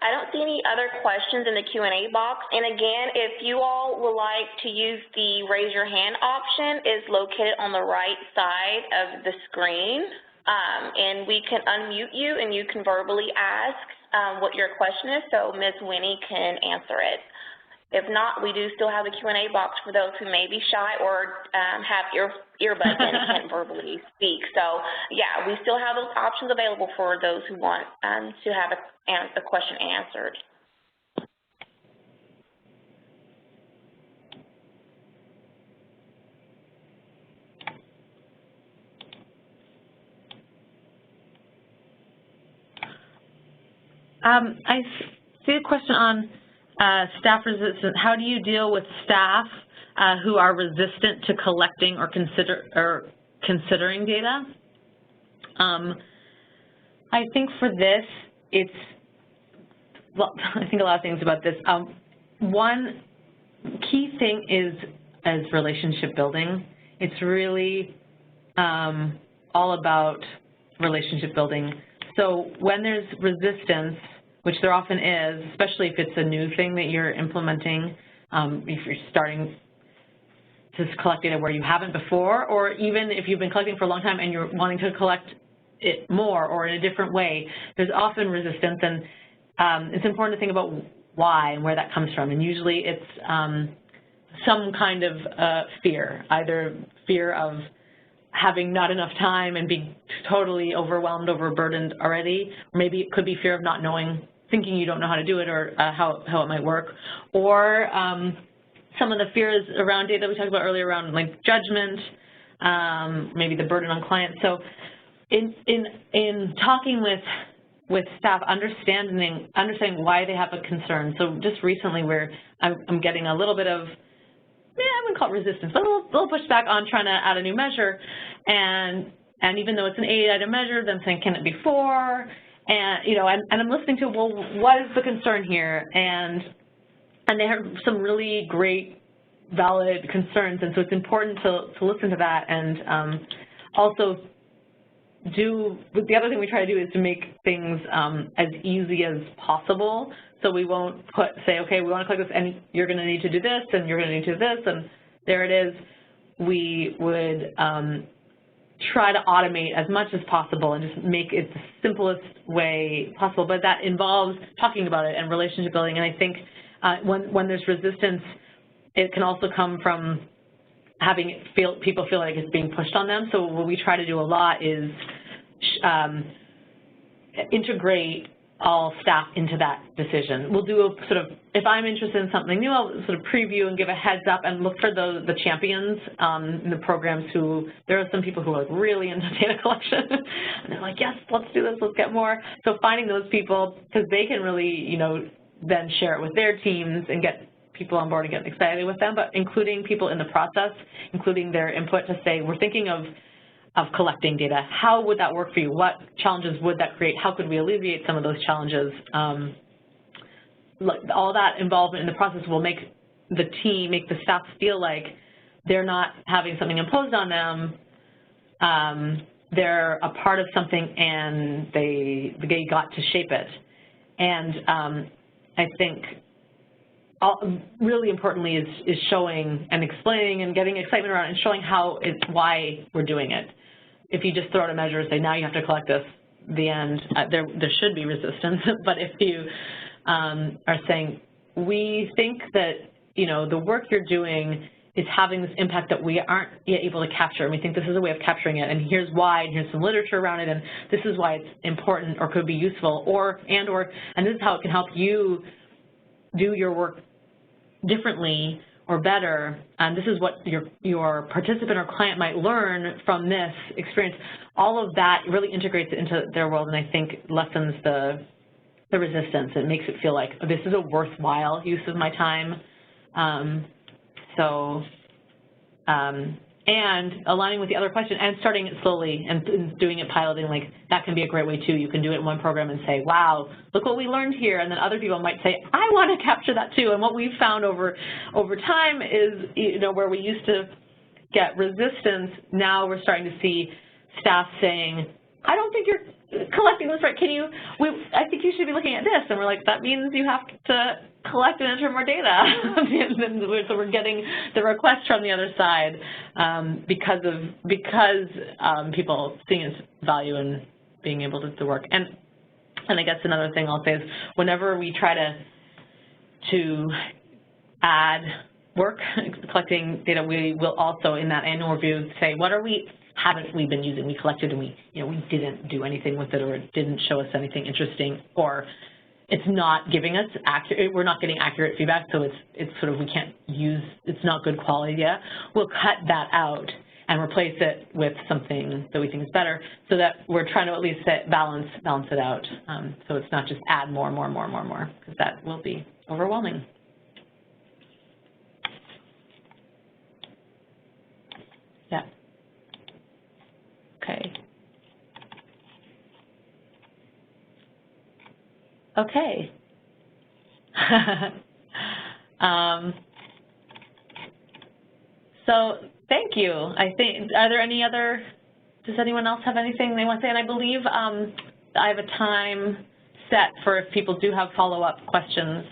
I don't see any other questions in the Q&A box. And again, if you all would like to use the raise your hand option, it's located on the right side of the screen. And we can unmute you and you can verbally ask what your question is so Ms. Winnie can answer it. If not, we do still have a Q&A box for those who may be shy or have earbuds in and can't verbally speak. So, yeah, we still have those options available for those who want to have a question answered. I see a question on staff resistance. How do you deal with staff who are resistant to collecting or considering data? I think for this, well, I think a lot of things about this. One key thing is relationship building. It's really all about relationship building. So when there's resistance, which there often is, especially if it's a new thing that you're implementing, if you're starting to collect data where you haven't before, or even if you've been collecting for a long time and you're wanting to collect it more or in a different way, there's often resistance, and it's important to think about why and where that comes from. And usually it's some kind of fear, either fear of having not enough time and being totally overwhelmed, overburdened already, or maybe it could be fear of not knowing, thinking you don't know how to do it or how it might work, or some of the fears around data we talked about earlier around like judgment, maybe the burden on clients. So in talking with staff, understanding why they have a concern. So just recently I'm getting a little bit of, I wouldn't call it resistance, but a little pushback on trying to add a new measure. And even though it's an 8-item measure, then saying, can it be 4? And, you know, and I'm listening to, well, what is the concern here? And they have some really great, valid concerns. And so it's important to listen to that. And also the other thing we try to do is to make things as easy as possible. So we won't say, okay, we want to click this, and you're going to need to do this, and you're going to need to do this, and there it is. We would try to automate as much as possible and just make it the simplest way possible. But that involves talking about it and relationship building. And I think when there's resistance, it can also come from having people feel like it's being pushed on them. So what we try to do a lot is integrate all staff into that decision. We'll do a sort of, if I'm interested in something new, I'll sort of preview and give a heads up and look for the champions in the programs who, there are some people who are like really into data collection and they're like, yes, let's do this, let's get more. So finding those people, because they can really, you know, then share it with their teams and get people on board and get excited with them, but including people in the process, including their input to say, we're thinking of collecting data. How would that work for you? What challenges would that create? How could we alleviate some of those challenges? All that involvement in the process will make the team, make the staff feel like they're not having something imposed on them. They're a part of something and they got to shape it. And I think really importantly is showing and explaining and getting excitement around it and showing how why we're doing it. If you just throw out a measure and say, now you have to collect this, the end, there should be resistance. But if you are saying, we think that, you know, the work you're doing is having this impact that we aren't yet able to capture, and we think this is a way of capturing it, and here's why, and here's some literature around it, and this is why it's important or could be useful, and this is how it can help you do your work differently or better, and this is what your participant or client might learn from this experience. All of that really integrates it into their world, and I think lessens the resistance. It makes it feel like, oh, this is a worthwhile use of my time. and aligning with the other question and starting it slowly and doing it piloting, like that can be a great way too. You can do it in one program and say, wow, look what we learned here, and then other people might say, I want to capture that too. And what we've found over time is, you know, where we used to get resistance, now we're starting to see staff saying, I don't think you're collecting this right. I think you should be looking at this. And we're like, that means you have to collect and enter more data. So we're getting the request from the other side because people seeing its value in being able to do the work. And I guess another thing I'll say is whenever we try to add work, collecting data, we will also in that annual review say, what haven't we been using? We collected and we didn't do anything with it, or it didn't show us anything interesting, or it's not giving us we're not getting accurate feedback, so it's sort of, we can't use, it's not good quality yet. We'll cut that out and replace it with something that we think is better, so that we're trying to at least balance it out. So it's not just add more, because that will be overwhelming. Yeah. Okay. Okay. So thank you. I think, are there any other, does anyone else have anything they want to say? And I believe I have a time set for if people do have follow-up questions,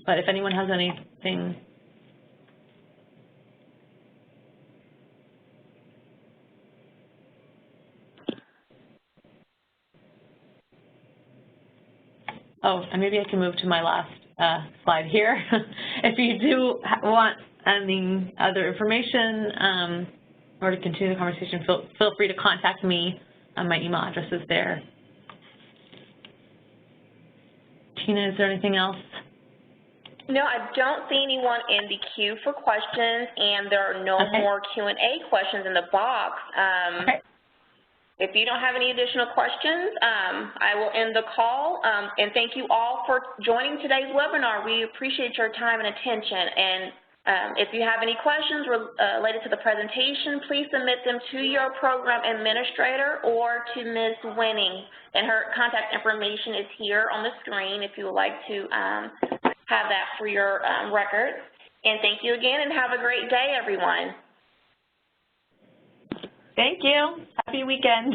but if anyone has anything. Oh, and maybe I can move to my last slide here. If you do want any other information or to continue the conversation, feel free to contact me. My email address is there. Tina, is there anything else? No, I don't see anyone in the queue for questions, and there are no more Q&A questions in the box. Okay. If you don't have any additional questions, I will end the call. And thank you all for joining today's webinar. We appreciate your time and attention. And if you have any questions related to the presentation, please submit them to your program administrator or to Ms. Winning. And her contact information is here on the screen if you would like to have that for your record. And thank you again, and have a great day, everyone. Thank you. Happy weekend.